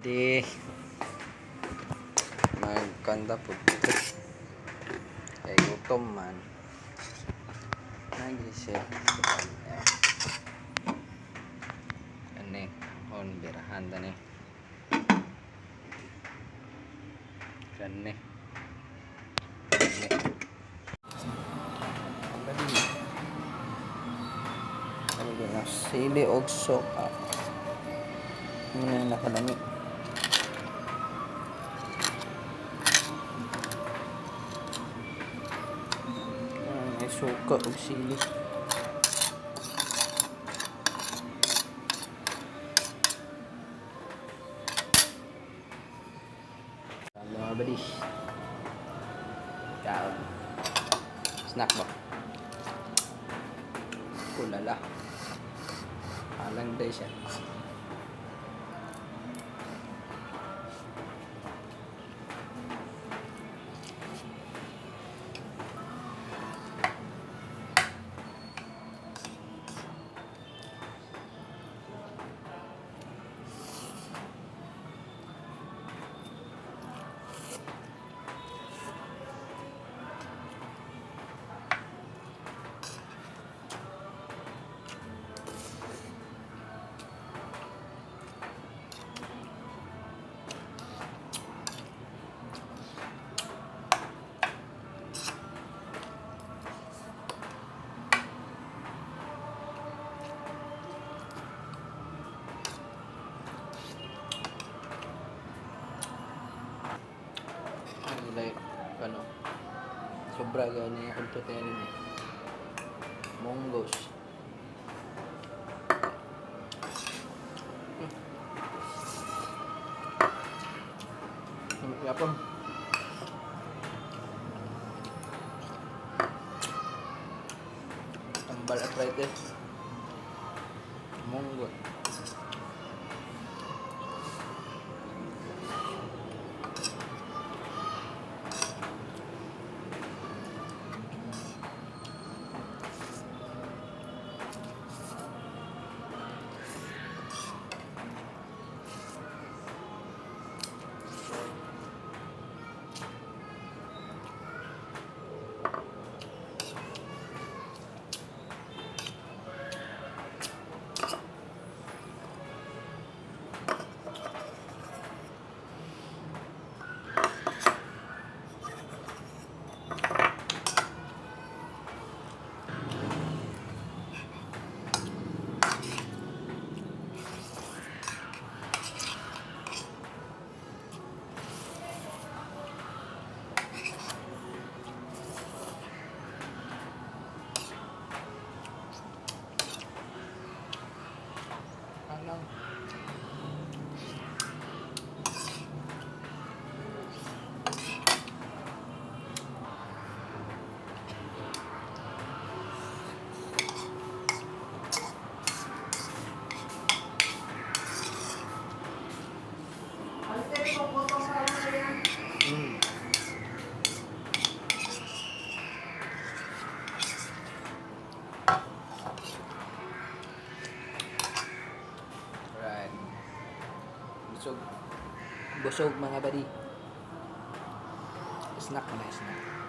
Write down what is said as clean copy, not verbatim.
Di magkanda po kay gutom man nagisip ani on birahan tani kani ano sili og soka muna nakalami. May suka o sili. Mga buddy. Kaon. Snack ba? Kulala. Alang day siya. Like ano sobra gani ang protein ni monggos yapon tambal arthritis monggot lang. Busog mga buddy. Snack na snack.